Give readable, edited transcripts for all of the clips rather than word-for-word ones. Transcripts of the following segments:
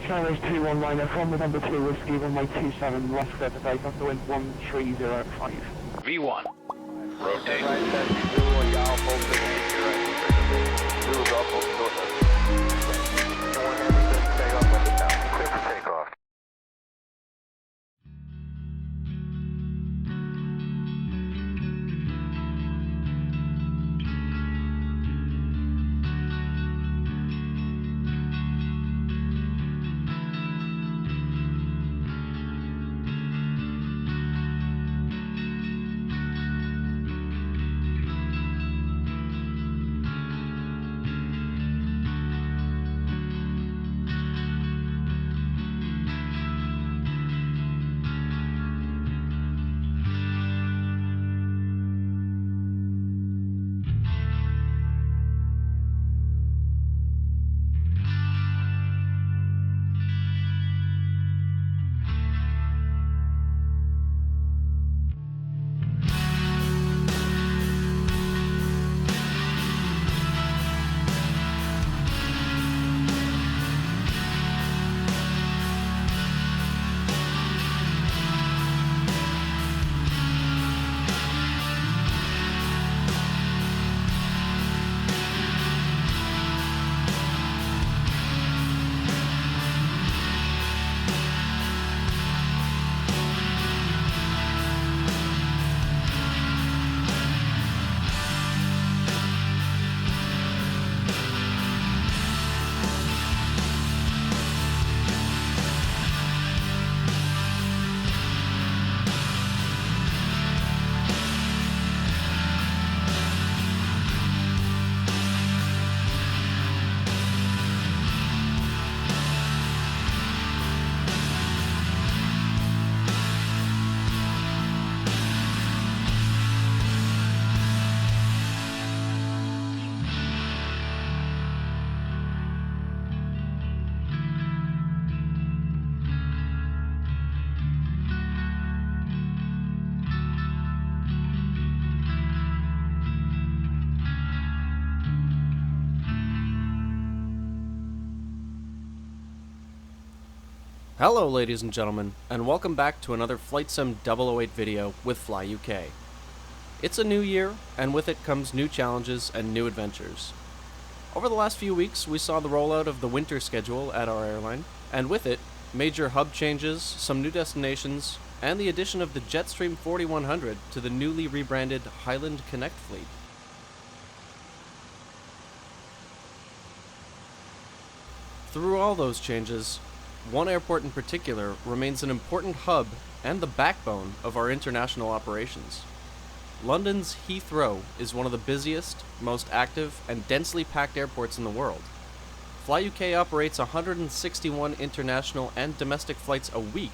Challenge 219, from November 2 Whiskey, 127, left clear for takeoff, the wind 1305. V1. Rotate. Hello ladies and gentlemen, and welcome back to another Flight Sim 008 video with Fly UK. It's a new year, and with it comes new challenges and new adventures. Over the last few weeks, we saw the rollout of the winter schedule at our airline, and with it, major hub changes, some new destinations, and the addition of the Jetstream 4100 to the newly rebranded Highland Connect fleet. Through all those changes, one airport in particular remains an important hub and the backbone of our international operations. London's Heathrow is one of the busiest, most active, and densely packed airports in the world. Fly UK operates 161 international and domestic flights a week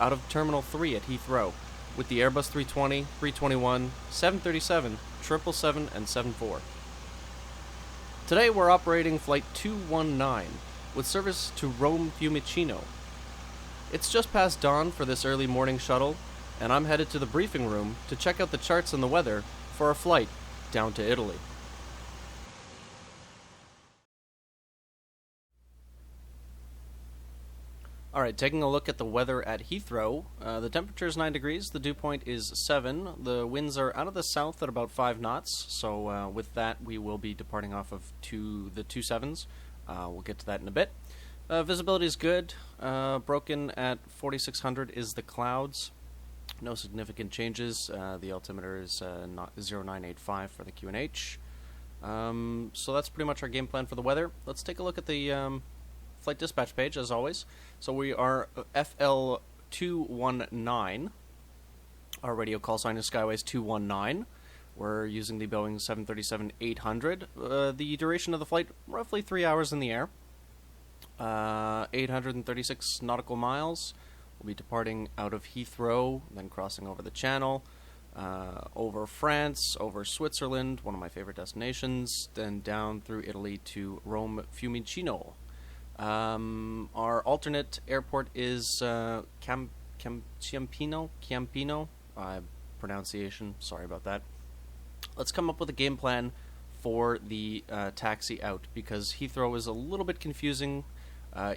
out of Terminal 3 at Heathrow, with the Airbus 320, 321, 737, 777, and 74. Today we're operating Flight 219, with service to Rome Fiumicino. It's just past dawn for this early morning shuttle, and I'm headed to the briefing room to check out the charts and the weather for our flight down to Italy. Alright, taking a look at the weather at Heathrow, the temperature is 9 degrees, the dew point is 7, the winds are out of the south at about 5 knots, so with that we will be departing off of the 27s. We'll get to that in a bit. Visibility is good. Broken at 4600 is the clouds. No significant changes. The altimeter is 0985 for the QNH. So that's pretty much our game plan for the weather. Let's take a look at the flight dispatch page, as always. So we are FL219. Our radio call sign is Skyways 219. We're using the Boeing 737-800. The duration of the flight, roughly 3 hours in the air. 836 nautical miles. We'll be departing out of Heathrow, then crossing over the Channel, over France, over Switzerland, one of my favorite destinations, then down through Italy to Rome Fiumicino. Our alternate airport is Ciampino, pronunciation, sorry about that. Let's come up with a game plan for the taxi out, because Heathrow is a little bit confusing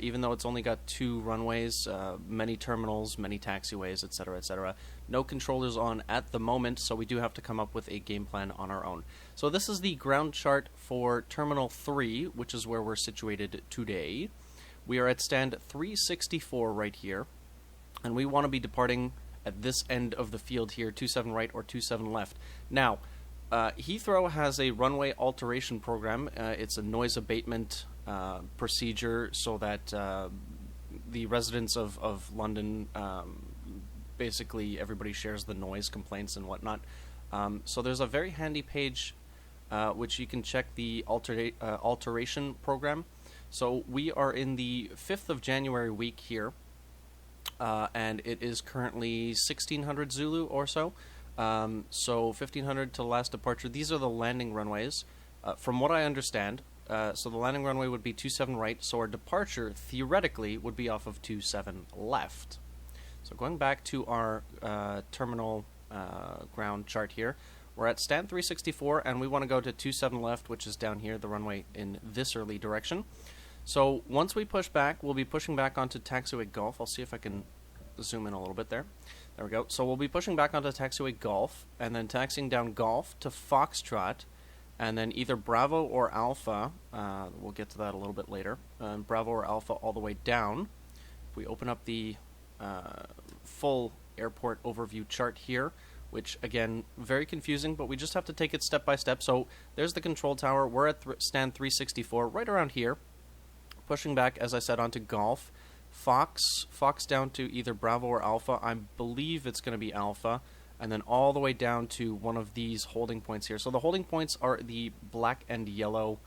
Even though it's only got 2 runways, many terminals, many taxiways, etc., etc. No controllers on at the moment, so we do have to come up with a game plan on our own. So this is the ground chart for Terminal 3, which is where we're situated today. We are at stand 364 right here, and we want to be departing at this end of the field here, 27 right or 27 left. Now, Heathrow has a runway alteration program. It's a noise abatement procedure so that the residents of London, basically everybody shares the noise complaints and whatnot. So there's a very handy page which you can check the alteration program. So we are in the 5th of January week here, and it is currently 1600 Zulu or so. So 1500 to last departure. These are the landing runways. From what I understand, so the landing runway would be 27 right, so our departure theoretically would be off of 27 left. So going back to our terminal ground chart here, we're at stand 364 and we want to go to 27 left, which is down here, the runway in this early direction. So once we push back, we'll be pushing back onto taxiway Golf. I'll see if I can zoom in a little bit there. There we go. So we'll be pushing back onto taxiway Golf and then taxiing down Golf to Foxtrot, and then either Bravo or Alpha, we'll get to that a little bit later, Bravo or Alpha all the way down. If we open up the full airport overview chart here, which again, very confusing, but we just have to take it step by step. So there's the control tower. We're at stand 364, right around here, pushing back, as I said, onto Golf. Fox down to either Bravo or Alpha. I believe it's going to be Alpha, and then all the way down to one of these holding points here. So the holding points are the black and yellow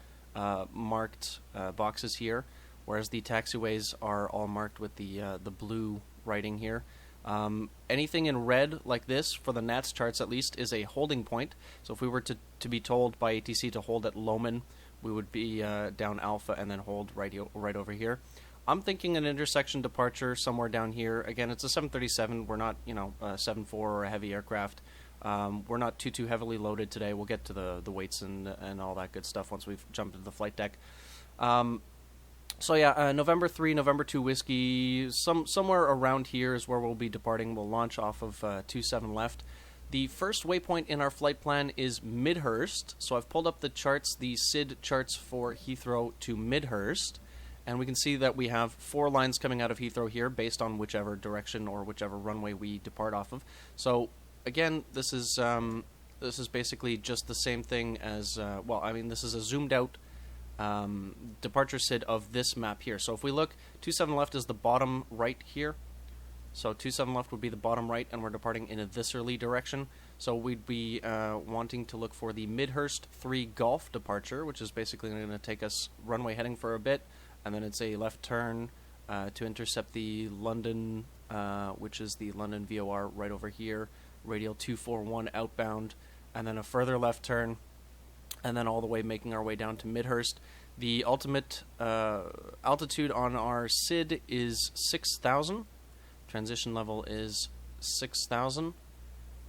marked boxes here, whereas the taxiways are all marked with the blue writing here. Anything in red like this, for the NATS charts at least, is a holding point. So if we were to be told by ATC to hold at Lomond, we would be down Alpha and then hold right over here. I'm thinking an intersection departure somewhere down here. Again, it's a 737. We're not, a 7.4 or a heavy aircraft. We're not too heavily loaded today. We'll get to the weights and all that good stuff once we've jumped into the flight deck. So yeah, November 3, November 2 whiskey, somewhere around here is where we'll be departing. We'll launch off of 27 left. The first waypoint in our flight plan is Midhurst. So I've pulled up the charts, the SID charts for Heathrow to Midhurst. And we can see that we have 4 lines coming out of Heathrow here based on whichever direction or whichever runway we depart off of. So again, this is basically just the same thing as, this is a zoomed out departure SID of this map here. So if we look, 27 left is the bottom right here. So 27 left would be the bottom right, and we're departing in a thisserly direction. So we'd be wanting to look for the Midhurst 3 Golf departure, which is basically going to take us runway heading for a bit, and then it's a left turn to intercept the London, which is the London VOR right over here, radial 241 outbound, and then a further left turn, and then all the way making our way down to Midhurst. The ultimate altitude on our SID is 6,000. Transition level is 6,000.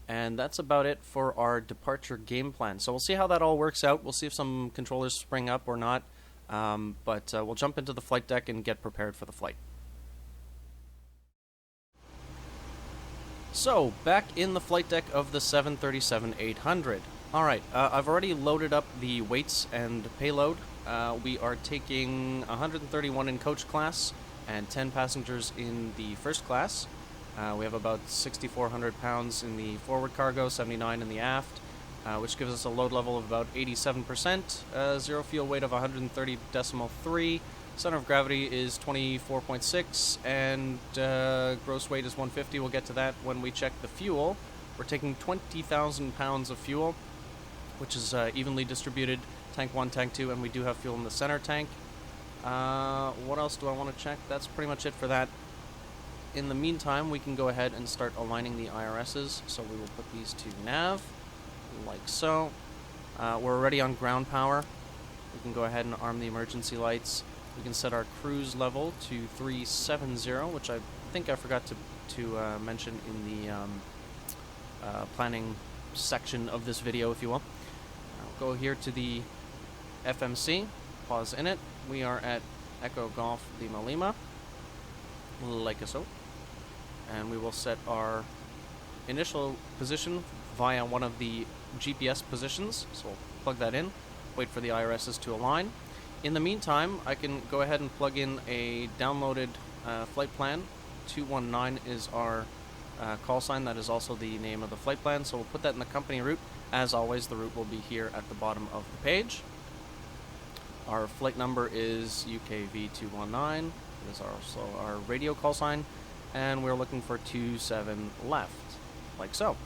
And that's about it for our departure game plan. So we'll see how that all works out. We'll see if some controllers spring up or not. But we'll jump into the flight deck and get prepared for the flight. So, back in the flight deck of the 737-800. Alright, I've already loaded up the weights and payload. We are taking 131 in coach class and 10 passengers in the first class. We have about 6,400 pounds in the forward cargo, 79 in the aft, which gives us a load level of about 87%, zero fuel weight of 130.3, center of gravity is 24.6, and gross weight is 150. We'll get to that when we check the fuel. We're taking 20,000 pounds of fuel, which is evenly distributed, tank 1, tank 2, and we do have fuel in the center tank. What else do I want to check? That's pretty much it for that. In the meantime, we can go ahead and start aligning the IRSs. So we will put these to nav, like so. We're already on ground power. We can go ahead and arm the emergency lights. We can set our cruise level to 370, which I think I forgot to mention in the planning section of this video, if you will. I'll go here to the FMC, pause in it. We are at Echo Golf Lima Lima, like so. And we will set our initial position via one of the GPS positions. So we'll plug that in, wait for the IRSs to align. In the meantime, I can go ahead and plug in a downloaded flight plan. 219 is our call sign. That is also the name of the flight plan. So we'll put that in the company route. As always, the route will be here at the bottom of the page. Our flight number is UKV219. It is also our radio call sign. And we're looking for 27 left, like so.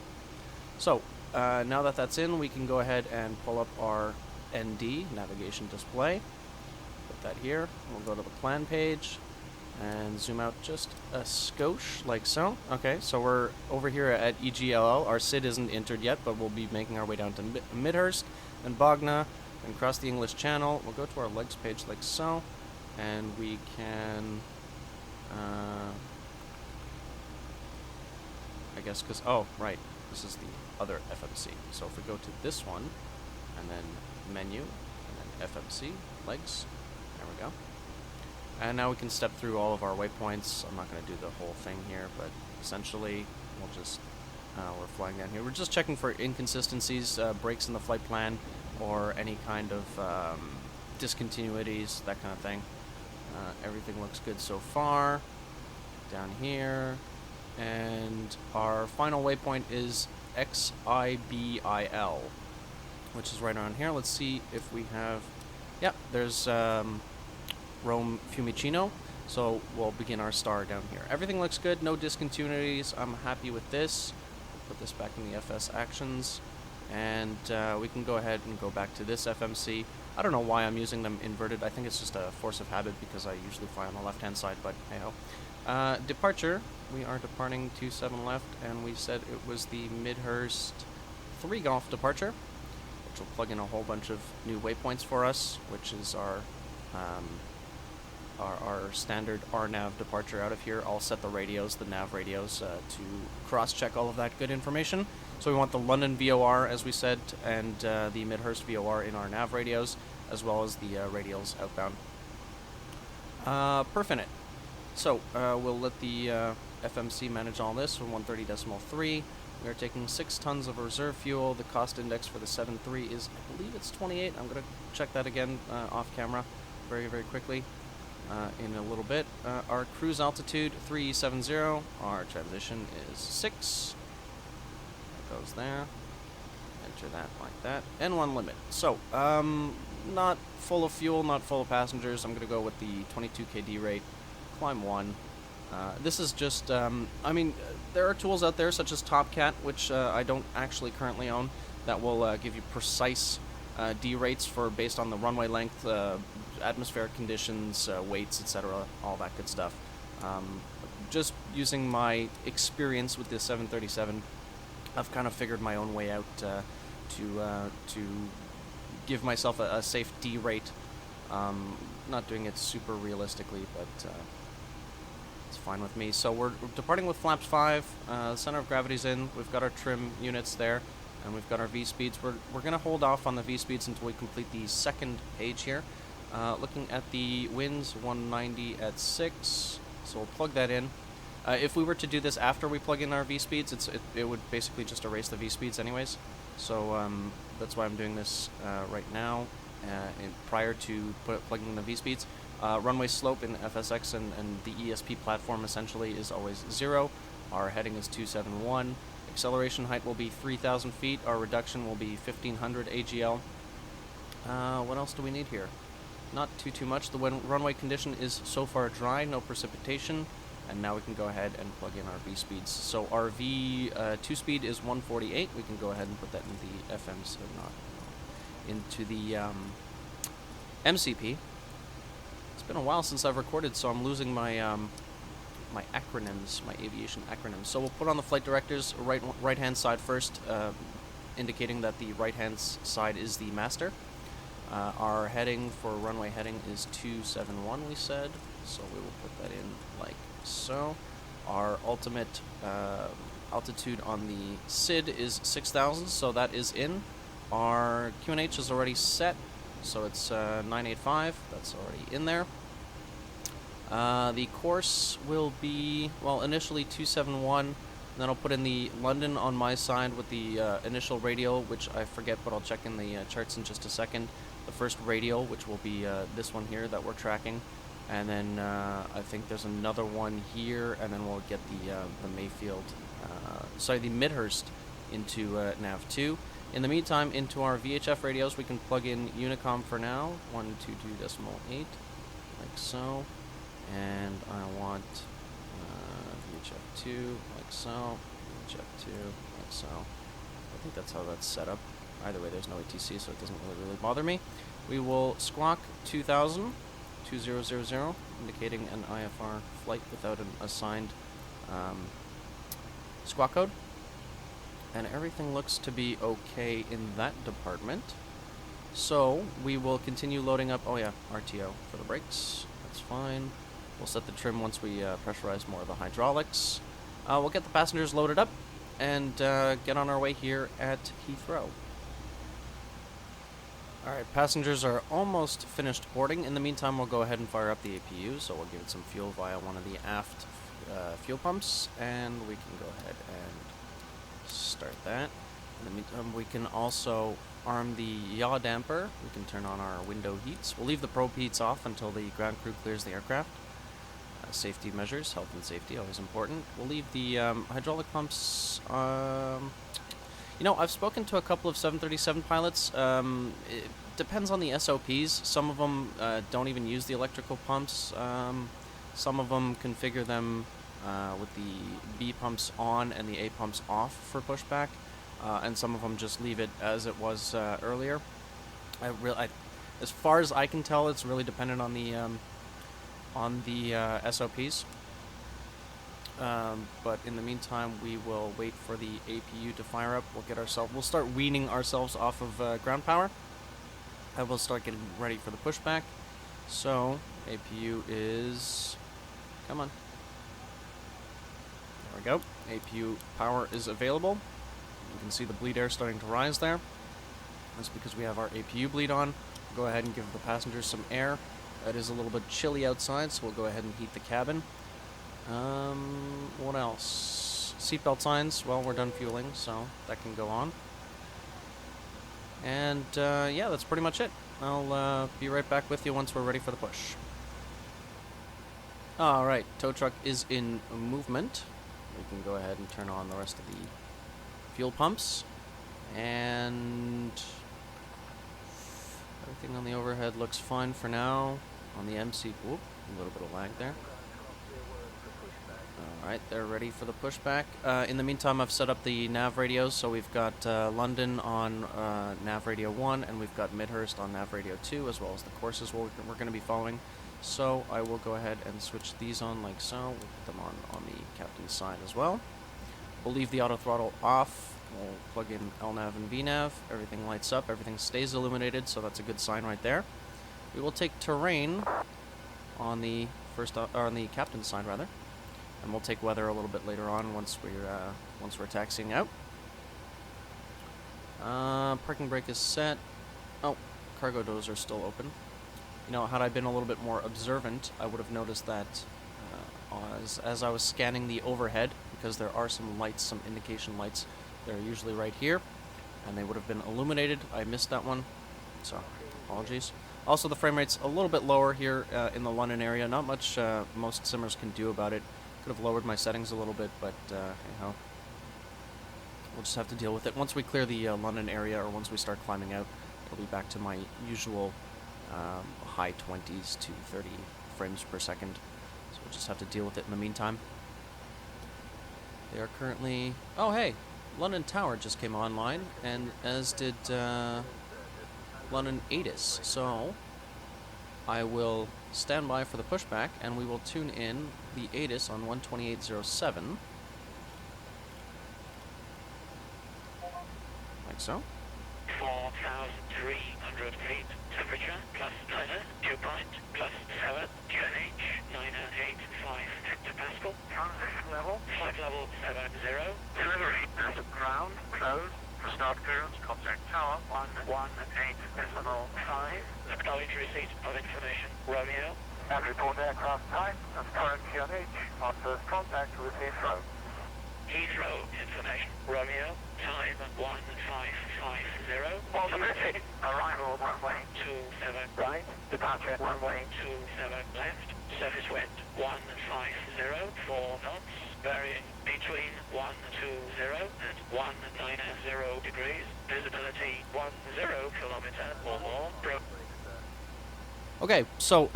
So, now that that's in, we can go ahead and pull up our ND, navigation display. Put that here. We'll go to the plan page and zoom out just a skosh, like so. Okay, so we're over here at EGLL. Our SID isn't entered yet, but we'll be making our way down to Midhurst and Bognor and cross the English Channel. We'll go to our legs page like so, and we can, I guess, because, oh, right, this is the other FMC. So if we go to this one, and then menu, and then FMC, legs, there we go. And now we can step through all of our waypoints. I'm not going to do the whole thing here, but essentially we'll just, we're flying down here. We're just checking for inconsistencies, breaks in the flight plan, or any kind of discontinuities, that kind of thing. Everything looks good so far. Down here. And our final waypoint is XIBIL, which is right around here. Let's see if we have, yeah, there's Rome Fiumicino, so we'll begin our star down here. Everything looks good, no discontinuities. I'm happy with this. We'll put this back in the FS actions, and we can go ahead and go back to this FMC. I don't know why I'm using them inverted. I think it's just a force of habit because I usually fly on the left-hand side, but hey-ho. Departure, we are departing 27 left, and we said it was the Midhurst 3 Golf departure, which will plug in a whole bunch of new waypoints for us, which is our standard RNAV departure out of here. I'll set the radios, the nav radios, to cross-check all of that good information. So we want the London VOR, as we said, and the Midhurst VOR in our nav radios, as well as the radials outbound. Perfinite. So we'll let the FMC manage all this for 130.3. We are taking 6 tons of reserve fuel. The cost index for the 7.3 is, I believe it's 28. I'm going to check that again off camera very, very quickly in a little bit. Our cruise altitude, 370. Our transition is 6. That goes there. Enter that like that. N1 limit. So, not full of fuel, not full of passengers. I'm going to go with the 22 KD rate. Climb 1. This is just, I mean, there are tools out there such as TopCat, which I don't actually currently own, that will give you precise D rates for based on the runway length, atmospheric conditions, weights, etc., all that good stuff. Just using my experience with the 737, I've kind of figured my own way out to give myself a safe D rate. Not doing it super realistically, but it's fine with me. So we're departing with flaps 5. The center of gravity's in. We've got our trim units there, and we've got our V-speeds. We're going to hold off on the V-speeds until we complete the second page here. Looking at the winds, 190 at 6. So we'll plug that in. If we were to do this after we plug in our V-speeds, it would basically just erase the V-speeds anyways. So that's why I'm doing this right now. Prior to plugging in the V-speeds. Runway slope in FSX and the ESP platform essentially is always 0. Our heading is 271. Acceleration height will be 3,000 feet. Our reduction will be 1,500 AGL. What else do we need here? Not too much. The runway condition is so far dry, no precipitation. And now we can go ahead and plug in our V-speeds. So our V2 speed is 148. We can go ahead and put that in the FMs, into the MCP. It's been a while since I've recorded, so I'm losing my my acronyms, my aviation acronyms. So we'll put on the flight directors right hand side first, indicating that the right hand side is the master. Our heading for runway heading is 271, we said, so we will put that in like so. Our ultimate altitude on the SID is 6,000, so that is in. Our QNH is already set, so it's 985. That's already in there. The course will be, well, initially 271, and then I'll put in the London on my side with the initial radial, which I forget, but I'll check in the charts in just a second. The first radial, which will be this one here that we're tracking, and then I think there's another one here, and then we'll get the Mayfield, sorry, the Midhurst into nav 2. In the meantime, into our VHF radios, we can plug in Unicom for now, 122.8, like so. And I want VHF2, like so, VHF2, like so. I think that's how that's set up. Either way, there's no ATC, so it doesn't really bother me. We will squawk 2000, 2000, indicating an IFR flight without an assigned squawk code. And everything looks to be okay in that department. So we will continue loading up, oh yeah, RTO for the brakes. That's fine. We'll set the trim once we pressurize more of the hydraulics. We'll get the passengers loaded up and get on our way here at Heathrow. Alright, passengers are almost finished boarding. In the meantime, we'll go ahead and fire up the APU, so we'll give it some fuel via one of the aft fuel pumps, and we can go ahead and start that. In the meantime, we can also arm the yaw damper. We can turn on our window heats. We'll leave the probe heats off until the ground crew clears the aircraft. Safety measures, health and safety, always important. We'll leave the hydraulic pumps. You know, I've spoken to a couple of 737 pilots. It depends on the SOPs. Some of them don't even use the electrical pumps. Some of them configure them with the B pumps on and the A pumps off for pushback. And some of them just leave it as it was earlier. As far as I can tell, it's really dependent on the SOPs. But in the meantime, we will wait for the APU to fire up. We'll start weaning ourselves off of ground power. And we'll start getting ready for the pushback. So APU is, come on. There we go. APU power is available. You can see the bleed air starting to rise there. That's because we have our APU bleed on. Go ahead and give the passengers some air. It is a little bit chilly outside, so we'll go ahead and heat the cabin. What else? Seatbelt signs. Well, we're done fueling, so that can go on. And yeah, that's pretty much it. I'll be right back with you once we're ready for the push. Alright, tow truck is in movement. We can go ahead and turn on the rest of the fuel pumps. And everything on the overhead looks fine for now. On the MC, whoop, a little bit of lag there. Alright, they're ready for the pushback. In the meantime, I've set up the nav radios, so we've got London on nav radio 1, and we've got Midhurst on nav radio 2, as well as the courses we're going to be following. So I will go ahead and switch these on like so. We'll put them on the captain's side as well. We'll leave the auto throttle off. We'll plug in LNAV and VNAV. Everything lights up, everything stays illuminated, so that's a good sign right there. We will take terrain on the on the captain's side rather, and we'll take weather a little bit later on once we're taxiing out. Parking brake is set. Oh, cargo doors are still open. You know, had I been a little bit more observant, I would have noticed that as I was scanning the overhead, because there are some lights, some indication lights, they're usually right here, and they would have been illuminated. I missed that one, so apologies. Also, the frame rate's a little bit lower here in the London area. Not much most simmers can do about it. Could have lowered my settings a little bit, but anyhow, we'll just have to deal with it. Once we clear the London area, or once we start climbing out, it'll be back to my usual high 20s to 30 frames per second. So we'll just have to deal with it in the meantime. They are currently... Oh, hey! London Tower just came online, and as did London Addons. So I will stand by for the pushback, and we will tune in the Addons on 128.07. Like so. 4,300 feet, temperature, plus pressure, 2 point, plus 7, QNH, 985 hectopascal, level, flight level 70, delivery at ground, closed, for start clearance, contact tower, 118.5, acknowledge receipt of information, Romeo, And report aircraft type as current QNH on first contact with Heathrow. Heathrow information. Romeo, time 1550. Possibility. Arrival runway 27 right. Departure runway 27 left. Surface wind 150, 4 knots. Varying between 120 and 190 degrees. Visibility 10 kilometer or more. Okay, so,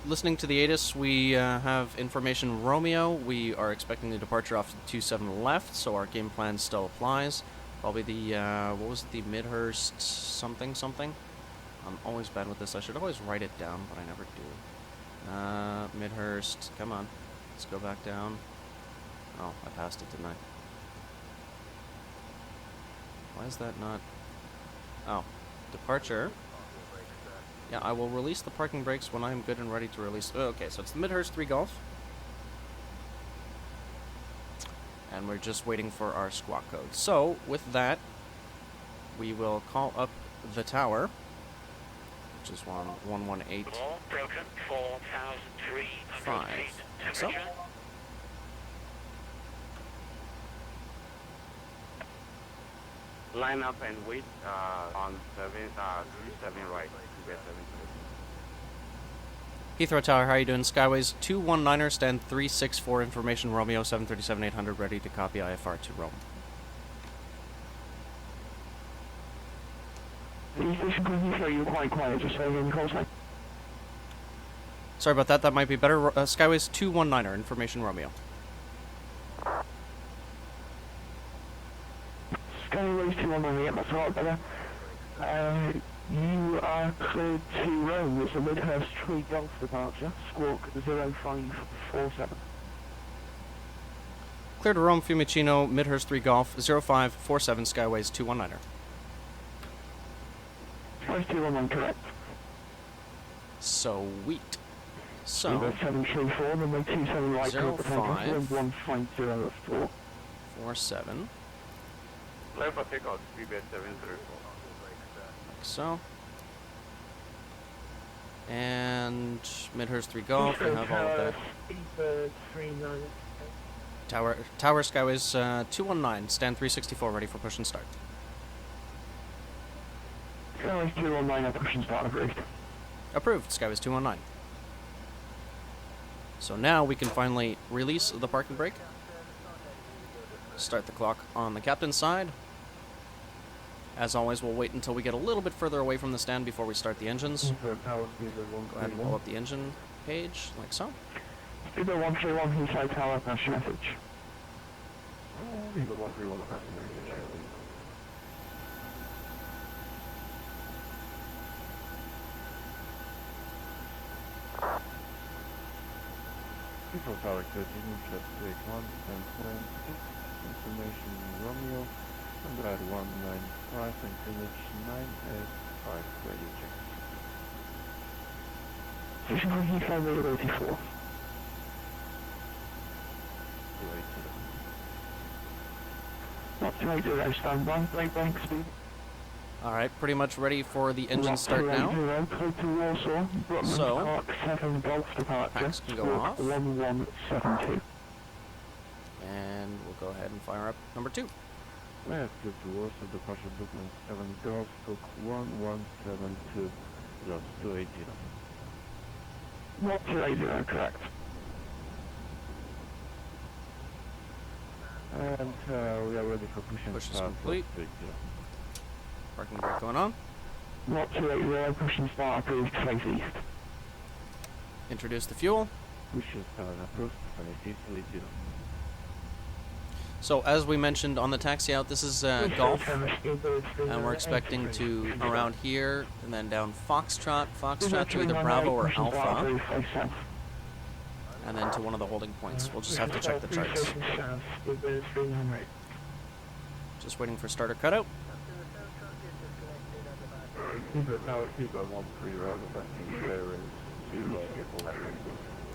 listening to the ATIS, we have information Romeo. We are expecting the departure off the 27 left, so our game plan still applies. Probably the, what was it, the Midhurst something something? I'm always bad with this. I should always write it down, but I never do. Midhurst, come on. Let's go back down. Oh, I passed it, didn't I? Why is that not... Oh, departure. Yeah, I will release the parking brakes when I am good and ready to release... Oh, okay, so it's the Midhurst 3 Golf. And we're just waiting for our squawk code. So, with that, we will call up the tower, which is 118. Broken, 4,300 feet. So, line up and wait on 37 right. Heathrow Tower, how are you doing? Skyways 219er, stand 364, information Romeo 737-800, ready to copy IFR to Rome. You're quite quiet, just so in call sign. Sorry about that, that might be better. Skyways 219er, information Romeo. Skyways 219, yeah, that's a lot better. You are cleared to Rome. It's a Midhurst 3 Golf departure. Squawk 0547. Clear to Rome, Fiumicino, Midhurst 3 Golf, 0547, Skyways 219er. Skyways 219, correct. Sweet. So, 734, runway 27 right, clear departure, 1504. 47. Clear for takeoff, FreeMesh 734. Like so. And Midhurst 3 Golf, we have all of that. Tower Skyways 219, stand 364, ready for push and start. Skyways 219, push and start, approved. Approved, Skyways 219. So now we can finally release the parking brake. Start the clock on the captain's side. As always, we'll wait until we get a little bit further away from the stand before we start the engines. Go ahead and pull up the engine page, like so. Speedbird 131, Heathrow Tower, pass your message. Speedbird 131, pass your message. Heathrow Tower 13, just take 1 and information Romeo, and at 195 and finish 985, ready check. Station for Heathrow 84. 280. Not 280, stand by, brake bank speed. Alright, pretty much ready for the engine start now. So, packs can go off. 1172. And we'll go ahead and fire up number 2. Left to Warsaw, departure bookman 7 Golf, book 1172, loss 280. Not 280, correct. And we are ready for push and Push is start. complete. Parking brake going on. Not 280, push and start, approved, face east. Introduce the fuel. Push and start, approved, face east, 80. So as we mentioned on the taxi out, this is Golf, and we're expecting to around here, and then down Foxtrot to either Bravo or Alpha, and then to one of the holding points. We'll just have to check the charts. Just waiting for starter cutout.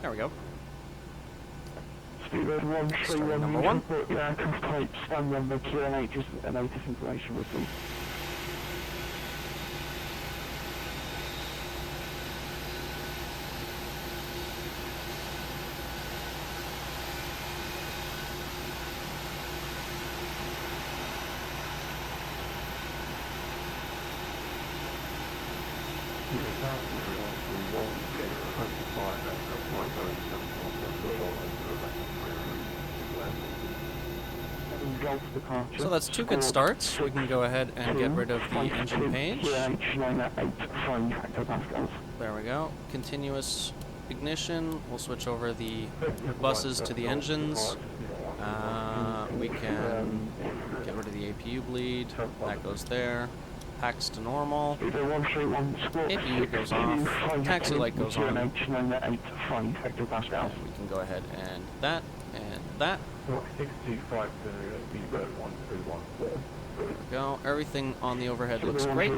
There we go. Speedbird 131, number 1. Report your aircraft type, stand number, QNH, just a latest information received. Golf departure. So that's two good starts. We can go ahead and get rid of the engine page. There we go. Continuous ignition. We'll switch over the buses to the engines. We can get rid of the APU bleed. That goes there. Packs to normal. APU goes off. Taxi light goes on. And we can go ahead and that and that. 625 131. There we go. Everything on the overhead looks great. We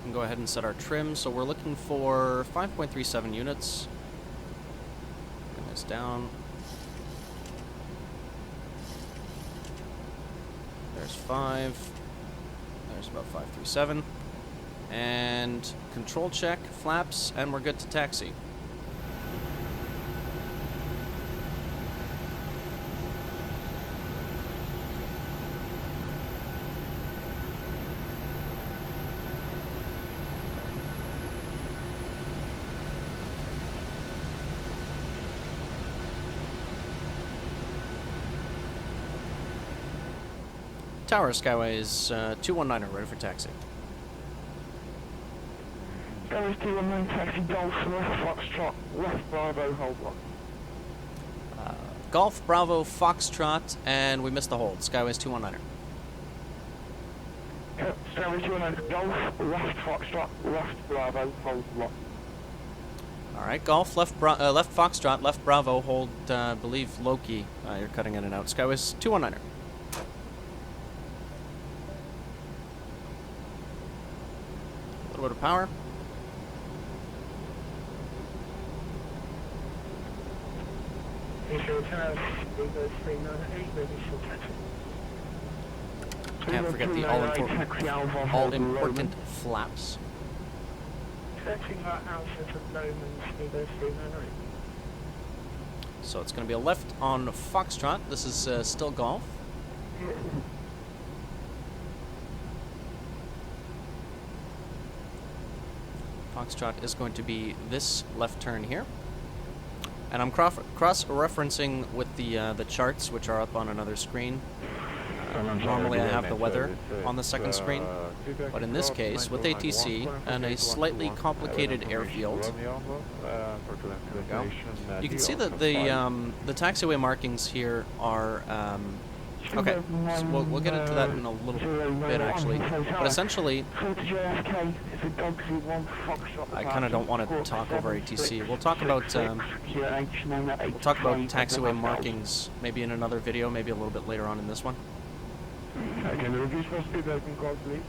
can go ahead and set our trim. So we're looking for 5.37 units. Bring this down. There's 5. There's about 537. And control check, flaps, and we're good to taxi. Tower Skyways 219 ready for taxi. Skyways 219 taxi, Golf, left Foxtrot, left Bravo, hold one. Golf, Bravo, Foxtrot, and we missed the hold. Skyways 219. Skyways 219, Golf, left Foxtrot, left Bravo, hold one. Alright, Golf, left Foxtrot, left Bravo, hold, believe Loki. You're cutting in and out. Skyways 219. A little bit of power. Can't forget the all-important flaps. So it's going to be a left on Foxtrot. This is still Golf. Foxtrot is going to be this left turn here. And I'm cross-referencing with the charts, which are up on another screen. Normally I have the weather on the second screen, but in this case, with ATC and a slightly complicated airfield, you can see that the taxiway markings here are okay. So we'll get into that in a little bit actually, but essentially, I kind of don't want to talk over ATC. We'll talk about taxiway markings maybe in another video, maybe a little bit later on in this one. Okay, the reviews for speedback and call, please.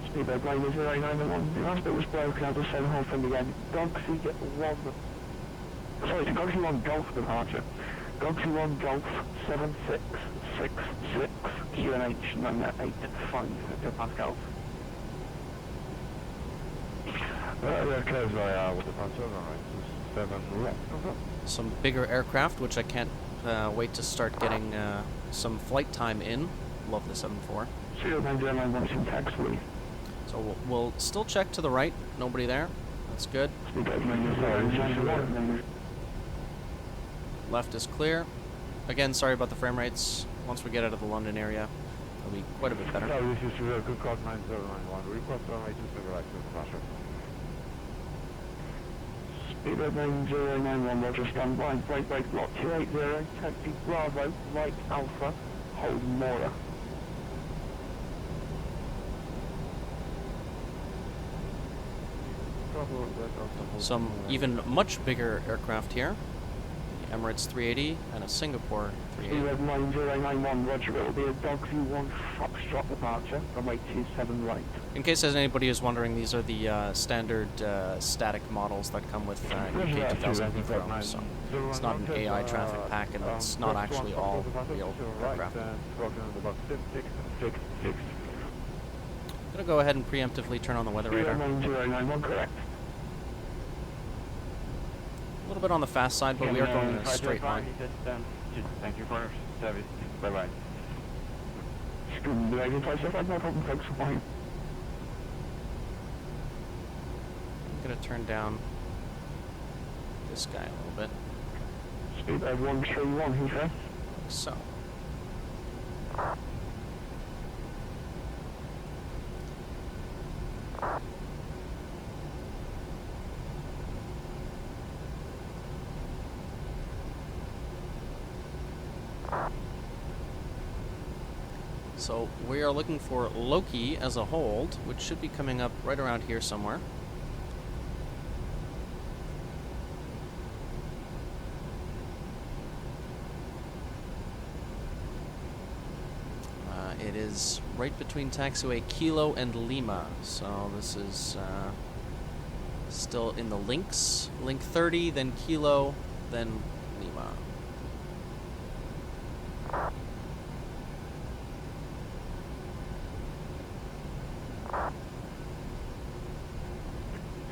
Speedback line is 0991. The last bit was broken. I'll just say the whole thing again. Gogsy 1. Sorry, it's Gogsy 1 Golf departure. Gogsy 1 Golf 7666 QNH 985 Pascal. They're close by with the departure, alright. 7 left. Some bigger aircraft, which I can't wait to start getting some flight time in. Love the 7.4. So we'll still check to the right. Nobody there. That's good. Left is clear. Again, sorry about the frame rates. Once we get out of the London area, it'll be quite a bit better. So this is good call 9091. Request runway 27 right to the flasher. Speedback 9091, Roger, stand by, break, block 280, taxi Bravo, right Alpha, hold Mora. Some even much bigger aircraft here. The Emirates 380 and a Singapore 380. 9091, Roger, it will be a Gogsy 1 Foxtrot departure, runway 27 right. In case anybody is wondering, these are the standard static models that come with UK 2000 Heathrow, so it's not an AI traffic pack, and it's not actually all real aircraft. I'm going to go ahead and preemptively turn on the weather radar. 9091, correct. A little bit on the fast side, but we are going in a straight line. Thank you for service. Bye-bye. Good, the agent place, no problem, thanks for flying. I'm going to turn down this guy a little bit. Speedbird 131, Heathrow. Like so. So we are looking for Loki as a hold, which should be coming up right around here somewhere. It is right between taxiway Kilo and Lima, so this is still in the links. Link 30, then Kilo, then Lima.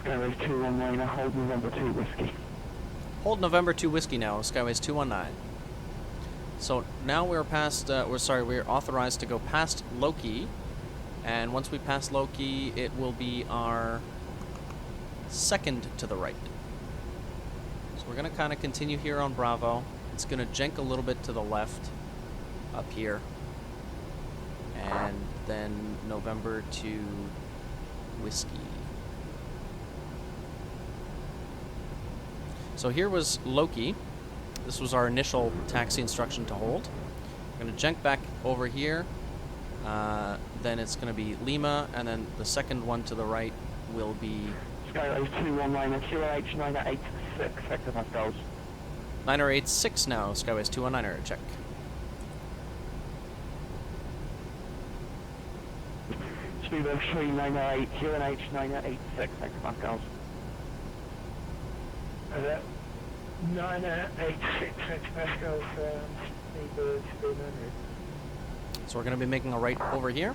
Skyways 219, hold November 2 whiskey. Hold November 2 whiskey now, Skyways 219. So now we're past, we're authorized to go past Loki, and once we pass Loki, it will be our second to the right. So we're going to kind of continue here on Bravo. It's going to jenk a little bit to the left up here, and then November 2 whiskey. So here was Loki. This was our initial taxi instruction to hold. We're going to jenk back over here. Then it's going to be Lima, and then the second one to the right will be... Skyways 219, QH 986 hectopascals. 986 now, Skyways 219, check. Speedbird 3908, QNH 986 hectopascals. 986 hectopascals, Speedbird 300. So we're going to be making a right over here.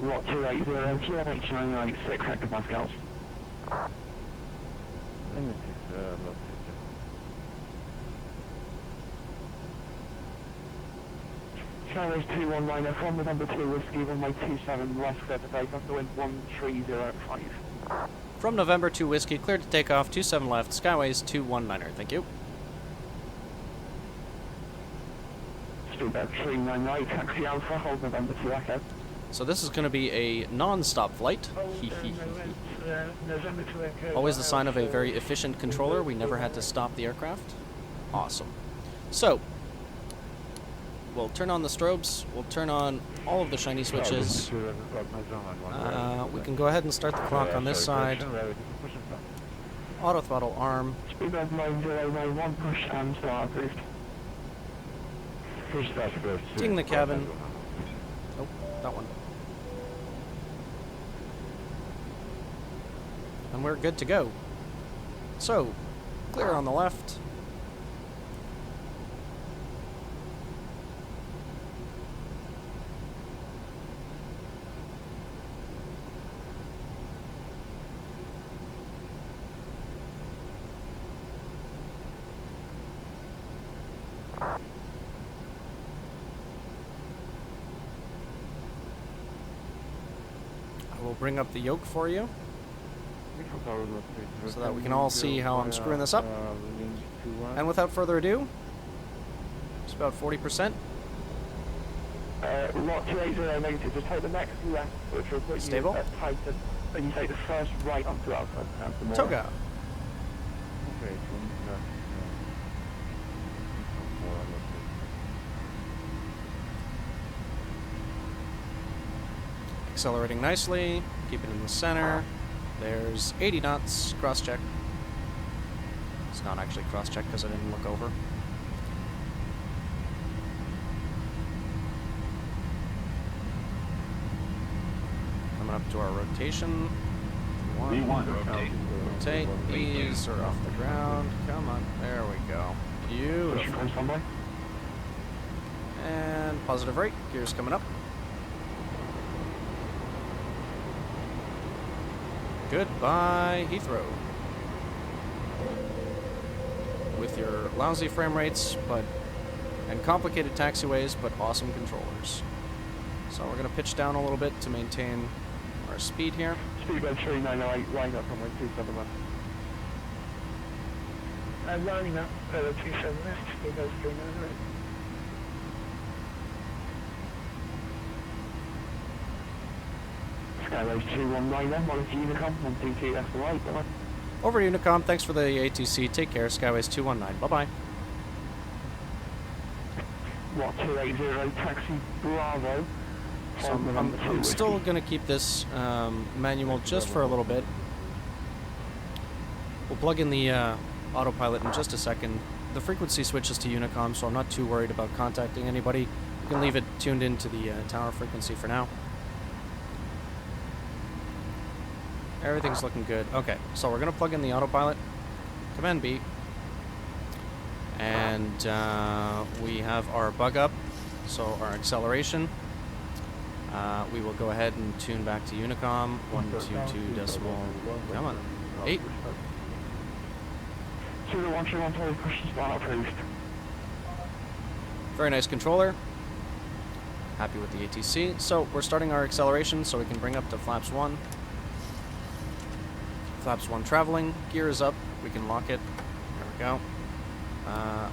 Lot 280, QNH 986 hectopascals. Skyways 219, from November 2 whiskey, runway 27 left, clear to take off the wind 1305. From November 2 whiskey, cleared to take off, 27 left, Skyways 219, thank you. Speedbird 398, taxi Alpha, hold November 2 echo. So this is going to be a non-stop flight. November 2 echo. Always the sign of a very efficient controller. We never had to stop the aircraft. Awesome. So, we'll turn on the strobes. We'll turn on all of the shiny switches. We can go ahead and start the clock on this side. Auto throttle arm. Speedbird 9091, push and start approved. Ding the cabin. Oh, that one. And we're good to go. So, clear on the left. I will bring up the yoke for you, so that we can all see how I'm screwing this up. And without further ado, it's about 40%. Lot 280 negative, just take the next left, which will put Stable. you at Titan, and you take the first right onto Alpha. Toga. Accelerating nicely, keep it in the center. There's 80 knots, cross-check. It's not actually cross-check because I didn't look over. Coming up to our rotation. V1, rotate. Rotate, these are off the ground. Come on, there we go. Beautiful. And positive right, gears coming up. Goodbye, Heathrow. with your lousy frame rates, and complicated taxiways, but awesome controllers. So we're going to pitch down a little bit to maintain our speed here. Speedbird 3908, line up on my 271. Lining up for the 27 left, speedbird 398. Skyways 219 then, one to Unicom, 122, that's the right, bye-bye. Over to Unicom, thanks for the ATC. Take care, Skyways 219. Bye-bye. What, 280, taxi Bravo. So I'm still going to keep this manual just for a little bit. We'll plug in the autopilot in just a second. The frequency switches to Unicom, so I'm not too worried about contacting anybody. You can leave it tuned into the tower frequency for now. Everything's looking good. Okay, so we're going to plug in the autopilot. Command B. And we have our bug up, so our acceleration. We will go ahead and tune back to Unicom. 122 decimal. Come on. 8. 2-1-2-1, question spot approved. Very nice controller. Happy with the ATC. So we're starting our acceleration so we can bring up to flaps 1. Flaps 1 traveling. Gear is up. We can lock it. There we go.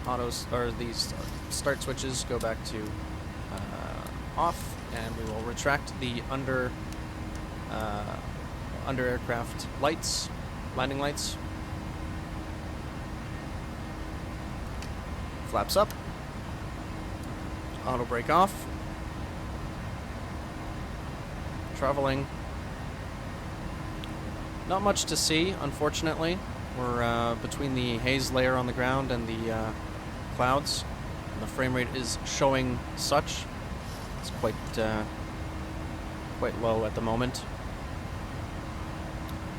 Autos, or these start switches go back to off, and we will retract the under aircraft lights, landing lights. Flaps up. Auto brake off. Traveling. Not much to see, unfortunately. We're between the haze layer on the ground and the clouds. And the frame rate is showing such. It's quite low at the moment.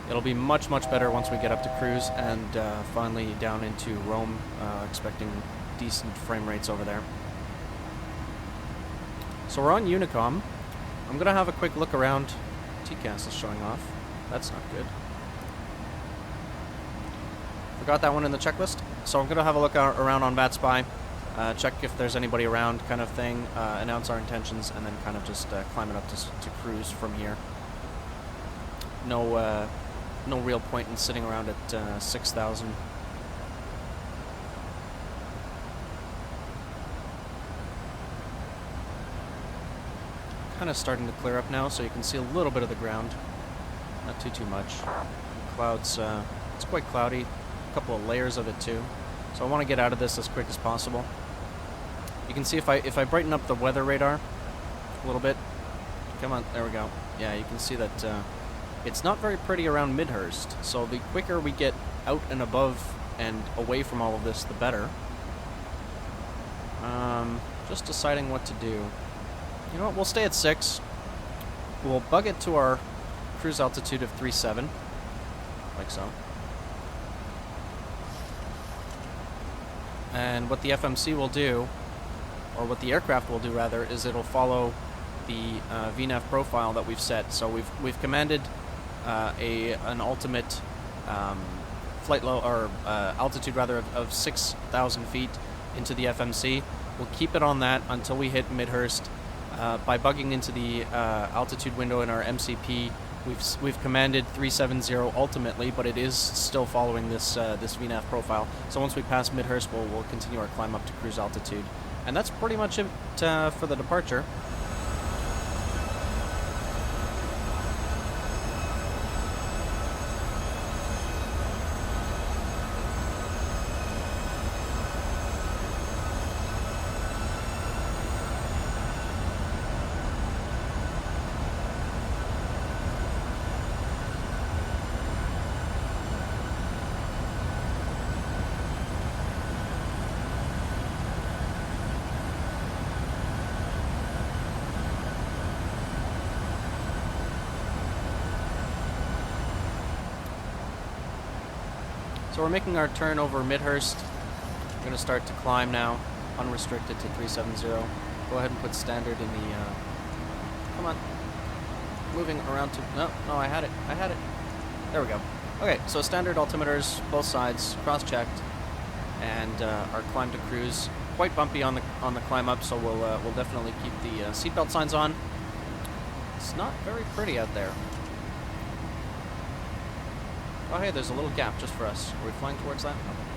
It'll be much better once we get up to cruise and finally down into Rome, expecting decent frame rates over there. So we're on Unicom. I'm gonna have a quick look around. TCAS is showing off. That's not good. Forgot that one in the checklist. So I'm gonna have a look around on VATSPY, check if there's anybody around, kind of thing, announce our intentions, and then kind of just climb it up to cruise from here. No real point in sitting around at 6,000. Kind of starting to clear up now, so you can see a little bit of the ground. Not too much. Clouds, it's quite cloudy. A couple of layers of it too. So I want to get out of this as quick as possible. You can see if I brighten up the weather radar a little bit. Come on, there we go. Yeah, you can see that it's not very pretty around Midhurst. So the quicker we get out and above and away from all of this, the better. Just deciding what to do. You know what, we'll stay at 6. We'll bug it to our cruise altitude of 3.7, like so. And what the FMC will do, or what the aircraft will do rather, is it'll follow the VNAV profile that we've set. So we've commanded an ultimate flight low, or altitude rather, of 6,000 feet into the FMC. We'll keep it on that until we hit Midhurst. By bugging into the altitude window in our MCP, we've commanded 370 ultimately, but it is still following this this VNAV profile. So once we pass Midhurst, we'll continue our climb up to cruise altitude, and that's pretty much it for the departure. So we're making our turn over Midhurst. We're going to start to climb now, unrestricted to 370. Go ahead and put standard in the... come on. Moving around to... No, I had it. There we go. Okay, so standard altimeters, both sides, cross-checked. and our climb to cruise. Quite bumpy on the climb up, so we'll definitely keep the seatbelt signs on. It's not very pretty out there. Oh hey, there's a little gap just for us. Are we flying towards that? Okay.